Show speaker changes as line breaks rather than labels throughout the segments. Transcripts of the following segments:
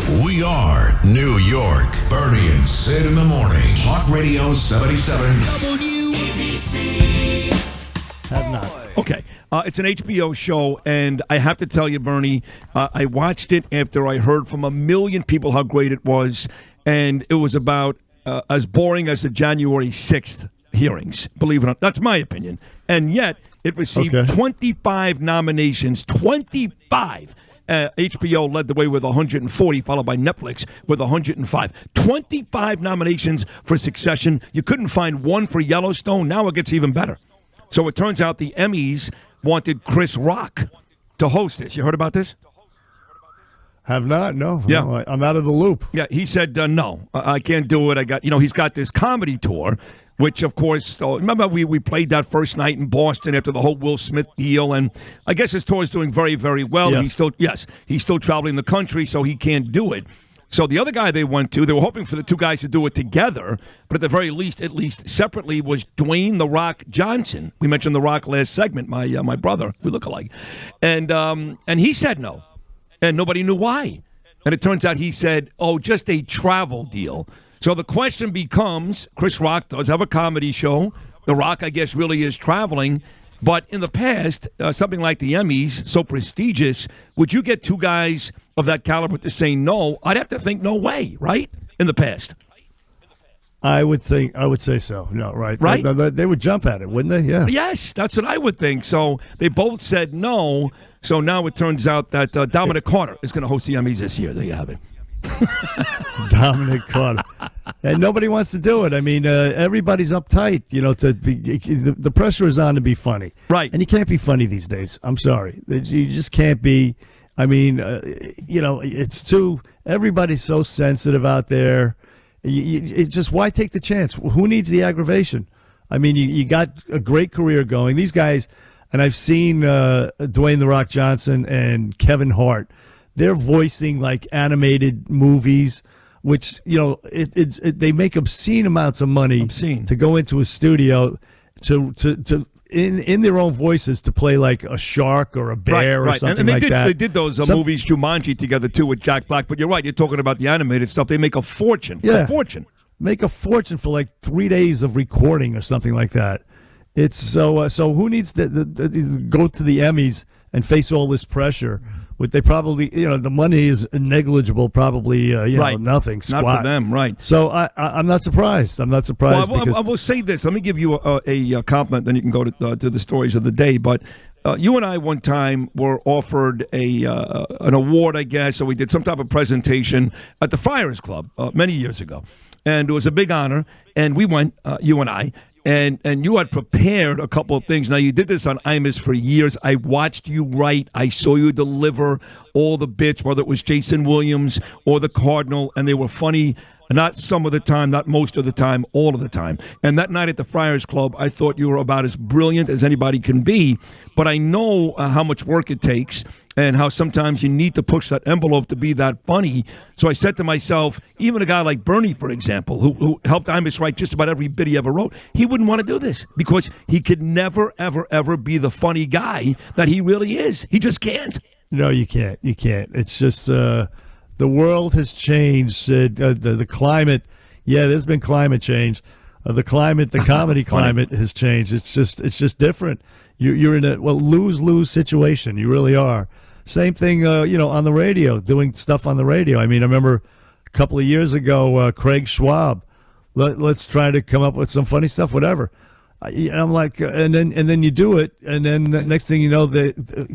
We are New York. Bernie and Sid in the morning. Talk Radio 77. WABC.
Have not.
Okay. It's an HBO show, and I have to tell you, Bernie, I watched it after I heard from a million people how great it was, and it was about as boring as the January 6th hearings, believe it or not. That's my opinion. And yet, it received 25 nominations, 25. HBO led the way with 140, followed by Netflix with 105. 25 nominations for Succession. You couldn't find one for Yellowstone. Now it gets even better. So it turns out the Emmys wanted Chris Rock to host this. You heard about this?
Have not, no.
Yeah.
No, I'm out of the loop.
Yeah, he said, no, I can't do it. He's got this comedy tour, which, of course, remember we played that first night in Boston after the whole Will Smith deal, and I guess his tour is doing very, very well.
Yes.
He's still traveling the country, so he can't do it. So the other guy they went to, they were hoping for the two guys to do it together, but at the very least, at least separately, was Dwayne "The Rock" Johnson. We mentioned The Rock last segment, my brother. We look alike. And he said no, and nobody knew why. And it turns out he said, just a travel deal. So the question becomes, Chris Rock does have a comedy show. The Rock, I guess, really is traveling. But in the past, something like the Emmys, so prestigious, would you get two guys of that caliber to say no? I'd have to think no way, right? In the past.
I would say so. No, right?
Right?
They would jump at it, wouldn't they? Yeah.
Yes, that's what I would think. So they both said no. So now it turns out that Dominic Carter is going to host the Emmys this year. There you have it.
Dominic Carter. And nobody wants to do it. I mean, everybody's uptight. The pressure is on to be funny.
Right.
And you can't be funny these days. I'm sorry. You just can't be. I mean, it's too. Everybody's so sensitive out there. It's just, why take the chance? Who needs the aggravation? I mean, you got a great career going. These guys, and I've seen Dwayne "The Rock" Johnson and Kevin Hart. They're voicing like animated movies, which, they make obscene amounts of money to go into a studio to in their own voices to play like a shark or a bear or something
and they
like
did,
that.
They did those movies, Jumanji, together too with Jack Black. But you're right, you're talking about the animated stuff. They make a fortune.
Yeah.
A fortune.
Make a fortune for like 3 days of recording or something like that. It's so who needs to go to the Emmys and face all this pressure? They probably, the money is negligible, probably, nothing, squat.
Not for them, right.
So I'm not surprised. I'm not surprised.
Well, I will say this. Let me give you a compliment, then you can go to the stories of the day. But you and I one time were offered an award, I guess, so we did some type of presentation at the Friars Club many years ago. And it was a big honor, and we went, you and I. And you had prepared a couple of things. Now, you did this on Imus for years. I watched you write. I saw you deliver all the bits, whether it was Jason Williams or the Cardinal, and they were funny, not some of the time, not most of the time, all of the time. And that night at the Friars Club, I thought you were about as brilliant as anybody can be. But I know how much work it takes and how sometimes you need to push that envelope to be that funny. So I said to myself, even a guy like Bernie, for example, who helped Imus write just about every bit he ever wrote, he wouldn't want to do this because he could never, ever, ever be the funny guy that he really is. He just can't.
No, you can't. You can't. It's just the world has changed. The climate, there's been climate change. The comedy climate has changed. It's just different. You're in a lose-lose situation. You really are. Same thing, on the radio, doing stuff on the radio. I mean, I remember a couple of years ago, Craig Schwab. Let's try to come up with some funny stuff, whatever. I'm like, and then you do it, and then the next thing you know,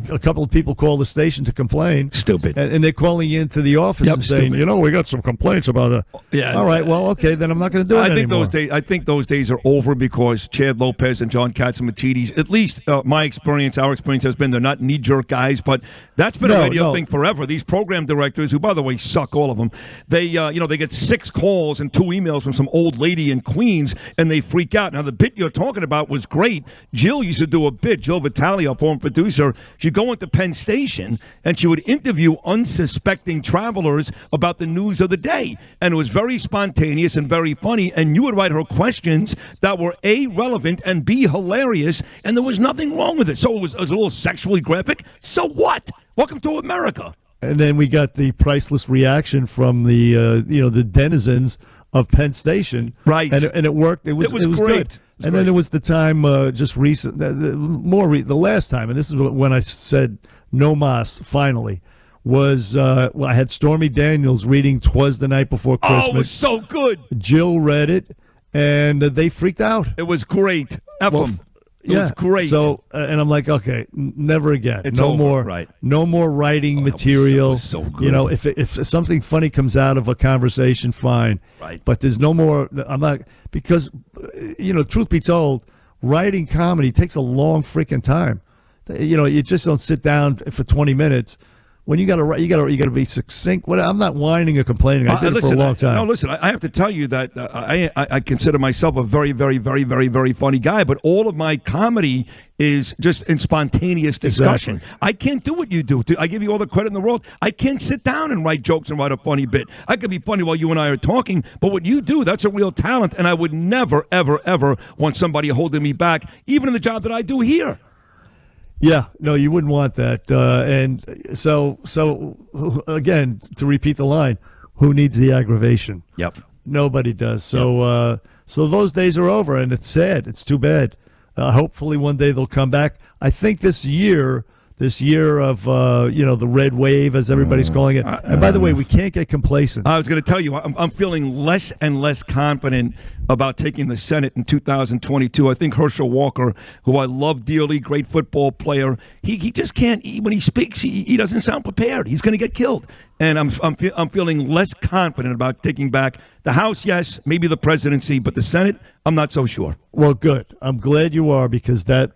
a couple of people call the station to complain.
Stupid.
And they're calling you into the office and saying, we got some complaints about it.
Yeah.
All right, well, okay, then I'm not going to do it anymore.
I think those days are over because Chad Lopez and John Catsimatidis, at least our experience has been they're not knee-jerk guys, but that's been a radio thing forever. These program directors, who, by the way, suck, all of them, they get 6 calls and 2 emails from some old lady in Queens, and they freak out. Now, the bit you're talking about was great. Jill used to do a bit. Jill Vitale, our former producer, she'd go into Penn Station and she would interview unsuspecting travelers about the news of the day. And it was very spontaneous and very funny. And you would write her questions that were A, relevant, and B, hilarious. And there was nothing wrong with it. So it was a little sexually graphic. So what? Welcome to America.
And then we got the priceless reaction from the the denizens of Penn Station,
Right.
And it worked. It was
great.
good. And then there was the time just recent, the last time, and this is when I said no mas. Finally, was I had Stormy Daniels reading "'Twas the Night Before Christmas."
Oh, it was so good.
Jill read it, and they freaked out.
It was great. F
Well,
them. It was great.
So, and I'm like, okay, never again.
It's
no
over,
more,
right.
No more writing
that was
material.
so good.
If something funny comes out of a conversation, fine.
Right.
But there's no more. I'm not, because, truth be told, writing comedy takes a long freaking time. You just don't sit down for 20 minutes. When you got to write, you got to be succinct. I'm not whining or complaining. I did it for a long time.
No, listen. I have to tell you that I consider myself a very, very, very, very, very funny guy. But all of my comedy is just in spontaneous discussion.
Exactly.
I can't do what you do. I give you all the credit in the world. I can't sit down and write jokes and write a funny bit. I could be funny while you and I are talking, but what you do, that's a real talent. And I would never, ever, ever want somebody holding me back, even in the job that I do here.
Yeah, no, you wouldn't want that. And so again, to repeat the line, who needs the aggravation?
Yep.
Nobody does. So so those days are over, and it's sad. It's too bad. Hopefully one day they'll come back. I think this year of the red wave, as everybody's calling it. And by the way, we can't get complacent.
I was going to tell you, I'm feeling less and less confident about taking the Senate in 2022. I think Herschel Walker, who I love dearly, great football player, he just can't. When he speaks, he doesn't sound prepared. He's going to get killed. And I'm feeling less confident about taking back the House. Yes, maybe the presidency, but the Senate, I'm not so sure.
Well, good. I'm glad you are, because that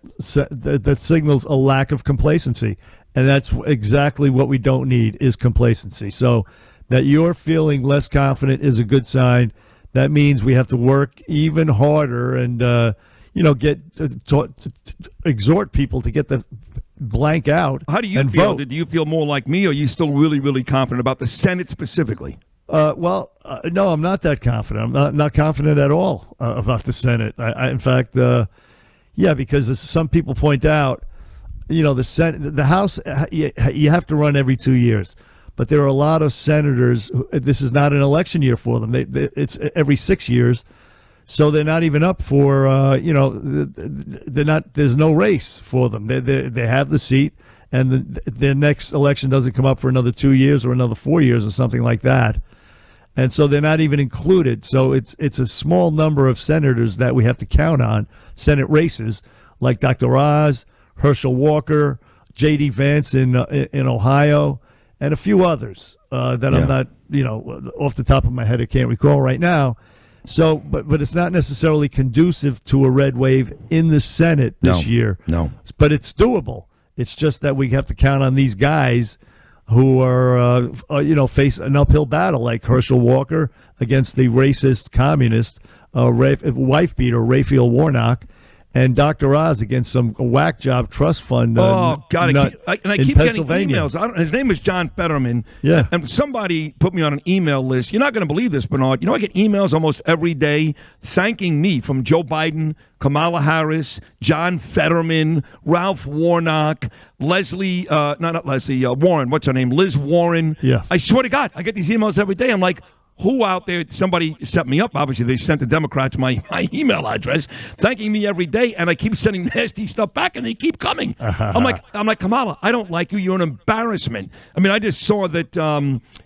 signals a lack of complacency, and that's exactly what we don't need is complacency. So that you're feeling less confident is a good sign. That means we have to work even harder and exhort people to get the blank out.
How do you
and
feel?
vote.
Do you feel more like me, or are you still really, really confident about the Senate specifically?
No, I'm not that confident. I'm not confident at all about the Senate. In fact, because as some people point out, the Senate, the House, you have to run every 2 years. But there are a lot of senators. This is not an election year for them. It's every 6 years, so they're not even up for. They're not. There's no race for them. They have the seat, and their next election doesn't come up for another 2 years or another 4 years or something like that. And so they're not even included. So it's a small number of senators that we have to count on, Senate races, like Dr. Oz, Herschel Walker, J.D. Vance in Ohio, and a few others that I'm not, off the top of my head, I can't recall right now. So, but it's not necessarily conducive to a red wave in the Senate this year.
No.
But it's doable. It's just that we have to count on these guys who are, face an uphill battle, like Herschel Walker against the racist communist wife beater Raphael Warnock, and Dr. Oz against some whack job trust fund.
God! I keep getting emails. His name is John Fetterman.
Yeah.
And somebody put me on an email list. You're not going to believe this, Bernard. I get emails almost every day thanking me from Joe Biden, Kamala Harris, John Fetterman, Ralph Warnock, Warren. What's her name? Liz Warren.
Yeah.
I swear to God, I get these emails every day. I'm like, who out there, somebody set me up. Obviously, they sent the Democrats my email address, thanking me every day, and I keep sending nasty stuff back, and they keep coming. I'm like, Kamala, I don't like you. You're an embarrassment. I mean, I just saw that,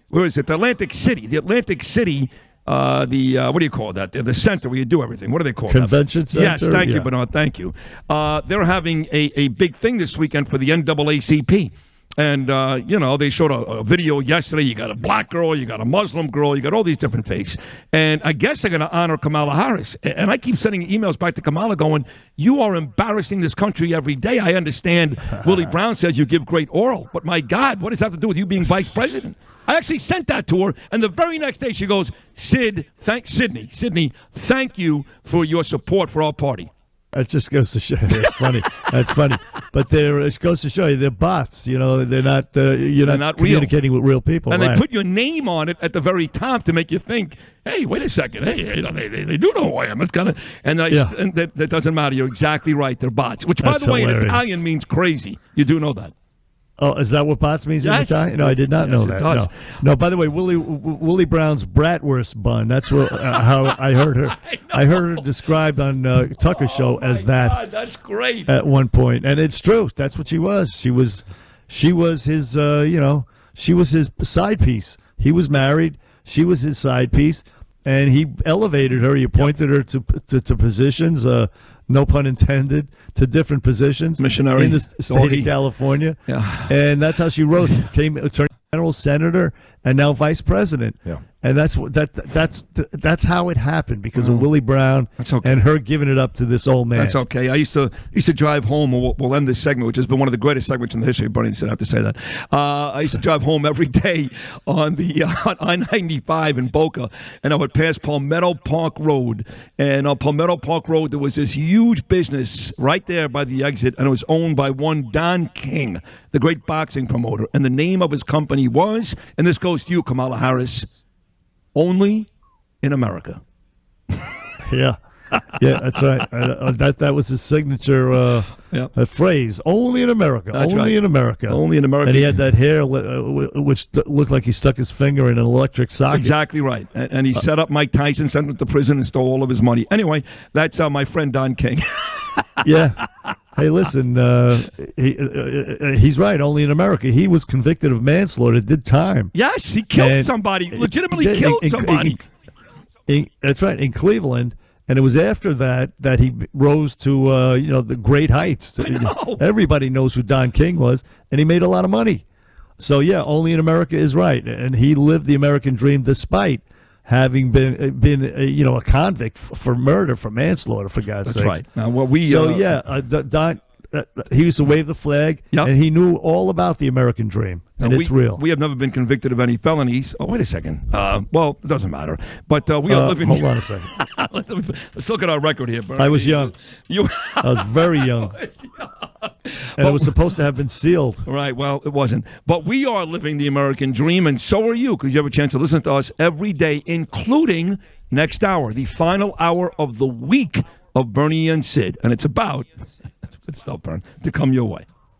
where is it? The Atlantic City, what do you call that? The center where you do everything. What do they call
Convention
that?
Center?
Yes, thank you, Bernard, thank you. They're having a big thing this weekend for the NAACP. And, they showed a video yesterday. You got a black girl, you got a Muslim girl, you got all these different faiths. And I guess they're going to honor Kamala Harris. And I keep sending emails back to Kamala going, you are embarrassing this country every day. I understand Willie Brown says you give great oral. But, my God, what does that have to do with you being vice president? I actually sent that to her, and the very next day she goes, Sydney, thank you for your support for our party.
It just goes to show you. It's funny. That's funny. But it goes to show you they're bots. They're not. You're not communicating with real people.
And
right.
They put your name on it at the very top to make you think, hey, wait a second. Hey, they do know who I am. It's kind of and that doesn't matter. You're exactly right. They're bots. Which, by
That's
the way,
hilarious.
in Italian means crazy. You do know that.
Oh, is that what Bots means in
Yes.
Italian? No, I did not
Yes,
know
it
that.
does.
No. By the way, Willie Brown's bratwurst bun. That's what, how I heard her. I heard her described on Tucker Show as that
God, that's great.
at one point, and it's true. That's what she was. She was his. She was his side piece. He was married. She was his side piece, and he elevated her. He appointed her to positions. No pun intended, to different positions.
Missionary,
in the state
doggy.
of California.
Yeah.
And that's how she rose. Became attorney general, senator, and now vice president.
Yeah.
And that's how it happened because of Willie Brown
That's okay.
and her giving it up to this old man.
That's okay. I used to drive home. We'll end this segment, which has been one of the greatest segments in the history of Bernie. I have to say that. I used to drive home every day on the on I-95 in Boca, and I would pass Palmetto Park Road. And on Palmetto Park Road, there was this huge business right there by the exit, and it was owned by one Don King, the great boxing promoter. And the name of his company was, and this goes to you, Kamala Harris, Only in America.
Yeah, that's right. That was his signature phrase. Only in America.
That's
only
right.
in America.
Only in America.
And he had that hair which looked like he stuck his finger in an electric socket.
Exactly right. And he set up Mike Tyson, sent him to prison, and stole all of his money. Anyway, that's my friend Don King.
Yeah. Hey, listen, he's right. Only in America. He was convicted of manslaughter, did time.
Yes, he killed
And
somebody, legitimately
did-
killed somebody.
That's right, in Cleveland. And it was after that he rose to the great heights.
know.
Everybody knows who Don King was, and he made a lot of money. So yeah, Only in America is right, and he lived the American dream despite having been a convict for murder, for manslaughter, for God's
That's
sake.
right. Now, what we
So Don. He used to wave the flag,
Yep.
and he knew all about the American dream, and it's real.
We have never been convicted of any felonies. Oh, wait a second. Well, it doesn't matter. But we are living.
Hold on a second.
Let's look at our record here, Bernie.
I was young.
You.
I was very young. And it was supposed to have been sealed.
Right, well, it wasn't. But we are living the American dream, and so are you, because you have a chance to listen to us every day, including next hour, the final hour of the week of Bernie and Sid. And it's about, good stuff, Bern, to come your way.